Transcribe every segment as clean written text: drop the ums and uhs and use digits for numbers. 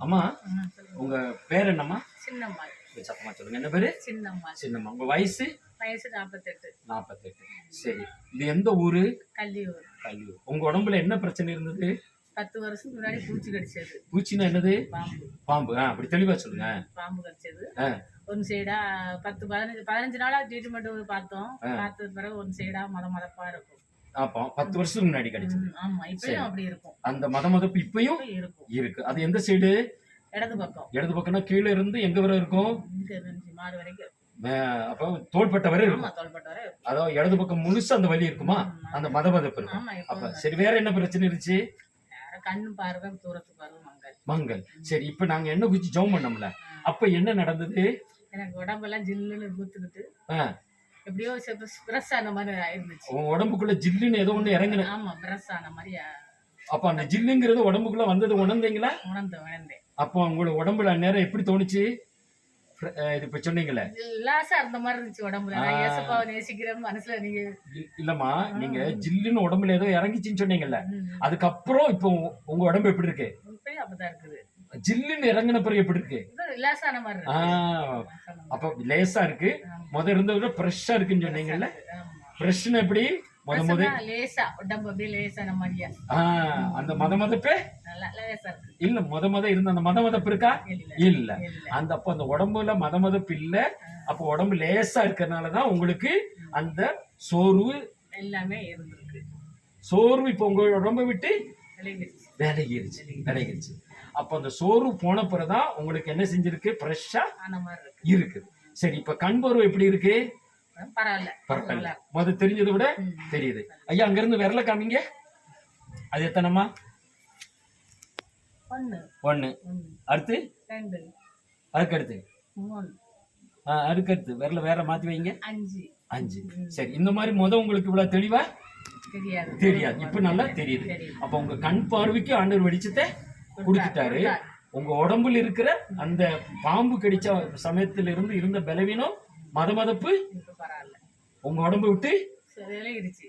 அம்மா சொல்லுங்க. உங்க பேர் என்னம்மா? சின்னம்மாள். சத்தமா சொல்லுங்க. என்ன பேரு? சின்னம்மாள். சின்னம்மா. உங்க வயசு? வயசு 48. 48. சரி, இது எந்த ஊரு? கல்லியூர். கல்லூர். உங்க உடம்புல என்ன பிரச்சனை இருந்தது? 10 வருஷத்துக்கு முன்னாடி பூச்சி கடிச்சது. பூச்சின்னா என்னது? பாம்பு. பாம்பு. அப்படி தெளிவா சொல்லுங்க. பாம்பு கடிச்சது. ஆ, ஒன் சைடா 15 நாளா ட்ரீட்மெண்ட் பார்த்தோம். ஆ. பார்த்தது பிறகு ஒன் சைடா மதப்பா இருக்கும். அப்போ 10 வருஷத்துக்கு முன்னாடி கிடைச்சது. ஆமா, சரி. இப்பயும் அப்படி இருக்கும். அந்த மதமதப்பு இப்பயும் இப்பயும் இருக்கும். இருக்கு. அது எந்த சைடு? இடது பக்கம். இடது பக்கம்னா கீழே இருந்து எங்க வரை இருக்கும்? இங்க இருந்து மாடு வரைக்கும். அப்போ தோள்பட்ட வரை ஆமா, இருக்கும். தோள்பட்ட வரை இருக்கும். அதாவது இடது பக்கம் முழுசா அந்த வலி இருக்குமா? அந்த மதமதப்பு இருக்கும். ஆமா, அப்ப எப்பவும் சரி, வேற என்ன பிரச்சனை இருந்துச்சு? வேற கண்ணு பார்வை, தூரத்து பார்வை, மங்கல். மங்கள். சரி, இப்ப நாங்க என்ன குச்சி ஜெபம் பண்ணோம்ல, அப்ப என்ன நடந்தது? எனக்கு உடம்பெல்லாம் ஜில்லுன்னு ஊத்துக்கிட்டு ஆ, எப்படியோ பிரஸ் ஆன மாதிரி ஆயிருந்துச்சு. உன் உடம்புக்குள்ள ஜில்லுன்னு ஏதோ ஒண்ணு இறங்குன. ஆமா, பிரஸ் ஆன மாதிரி அப்ப அந்த ஜில்லுங்கிறது உடம்புக்குள்ள வந்தது உணர்ந்தீங்களா? உணர்ந்தேன். அப்போ உங்களோட உடம்புல நேரம் எப்படி தோணுச்சு? இது இப்ப சொன்னீங்களே, லாசா இருந்த மாதிரி இருந்துச்சு உடம்புல. நான் ஏசப்பாவை நேசிக்கிறேன் மனசுல. நீங்க இல்லம்மா, நீங்க ஜில்லுன்னு உடம்புல ஏதோ இறங்கிச்சுன்னு சொன்னீங்கல்ல, ம், அதுக்கப்புறம் இப்போ உங்க உடம்பு எப்படி இருக்கு? இப்பயும் அப்படிதான் இருக்குது. ஜில்லுன்னு இறங்கின பிறகு எப்படி இருக்கு? இது லேசான மாதிரி இருக்கு. அப்ப லேசா இருக்கு. முத இருந்ததை விட ஃப்ரெஷ்ஷா இருக்குன்னு சொன்னீங்கல்ல. ஃப்ரெஷ்னு எப்படி? முத லேசா உடம்பு அப்படியே லேசான மாதிரியா. அந்த மதமதப்பே நல்லா லேசா இருக்கு. இல்ல, முத இருந்த அந்த மதமதப்பு இருக்கா? இல்ல. இல்ல. அந்த அப்ப அந்த உடம்புல மதமதப்பு இல்ல. அப்ப உடம்பு லேசா இருக்கறனாலதான் உங்களுக்கு அந்த சோர்வு எல்லாமே இருந்திருக்கு. சோர்வு இப்ப உங்க உடம்ப விட்டு விலகிடுச்சு. விலகிருச்சு. அப்ப அந்த சோர்வு போன பிறகுதான் உங்களுக்கு என்ன செஞ்சிருக்கு? ஃப்ரெஷ்ஷா ஆன மாதிரி இருக்குது. சரி, இப்ப கண் பார்வை எப்படி இருக்கு? பரவாயில்ல. முத தெரிஞ்சதை விட தெரியுது. ஐயா, அங்க இருந்து விரல காமிங்க. அது எத்தனைமா? 1. அடுத்து? 2. அதுக்கடுத்து? 3. அதுக்கடுத்து விரல வேற மாத்தி வைங்க. 5. சரி, இந்த மாதிரி முத உங்களுக்கு இவ்வளவு தெளிவா தெரியாது. இப்ப நல்லா தெரியுது. அப்ப உங்க கண் பார்வைக்கு ஆண்டவர் வெளிச்சத்தை கொடுத்துட்டாரு. உங்க உடம்புல இருக்கிற அந்த பாம்பு கடிச்ச சமயத்துல இருந்து இருந்த பலவீனம், மதமதப்பு உங்க உடம்பு விட்டு விலகிருச்சு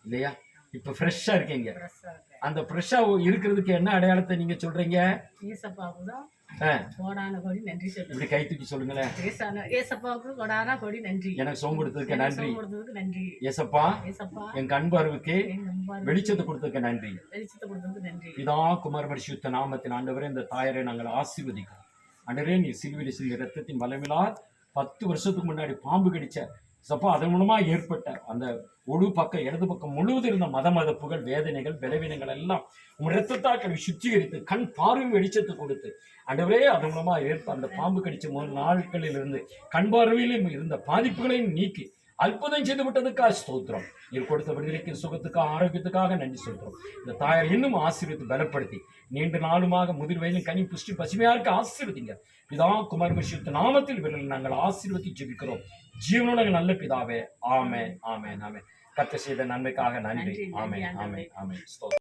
இல்லையா? இப்ப ஃப்ரெஷ்ஷா இருக்கீங்க. அந்த ஃப்ரெஷ்ஷா இருக்கிறதுக்கு என்ன அடையாளத்தை நீங்க சொல்றீங்க? கோடான கோடி நன்றி சொல்லுங்க. இப்படி கை தூக்கி சொல்லுங்களேன். ஏசப்பாவுக்கு கோடான கோடி நன்றி. எனக்கு சோம் கொடுத்ததுக்கு நன்றி. நன்றி ஏசப்பா. என் கண் பார்வைக்கு வெளிச்சத்தை கொடுத்ததுக்கு நன்றி. இதா குமார பரிசுத்த நாமத்தின் ஆண்டவரே, இந்த தாயரை நாங்கள் ஆசீர்வதிக்கிறோம். ஆண்டவரே, நீ சிலுவையில் சிந்திய ரத்தத்தின் பலமிலா 10 வருஷத்துக்கு முன்னாடி பாம்பு கடிச்ச சப்பா, அதன் மூலமா ஏற்பட்ட அந்த ஒழு பக்கம் இடது பக்கம் முழுவதும் இருந்த மதமதப்புகள், வேதனைகள், பலவீனங்கள் எல்லாம் உங்க ரத்தத்தால் கழுவி சுத்திகரித்து கண் பார்வை வெளிச்சத்தை கொடுத்து ஆண்டவரே, அதன் மூலமா அந்த பாம்பு கடிச்ச 3 நாட்களில் இருந்து கண் பார்வையிலும் இருந்த பாதிப்புகளையும் நீக்கி அற்புதம் செய்து விட்டதுக்காக ஸ்தோத்திரம். நீர் கொடுத்த விடுதலைக்கு, சுகத்துக்காக, ஆரோக்கியத்துக்காக நன்றி சொல்றோம். இந்த தாயார் இன்னும் ஆசீர்வதித்து பலப்படுத்தி நீண்ட நாளுமாக முதிர் வயதிலும் கனி புஷ்டி பசுமையா இருக்க ஆசீர்வதிங்க. பிதா குமார பரிசுத்த நாமத்தில் இவர்கள் நாங்கள் ஆசீர்வதி ஜெபிக்கிறோம். ஜீவனோட நல்ல பிதாவே. ஆமென், ஆமென், ஆமென். கர்த்தர் செய்த நன்மைக்காக நன்றி. ஆமென், ஆமென், ஆமென்.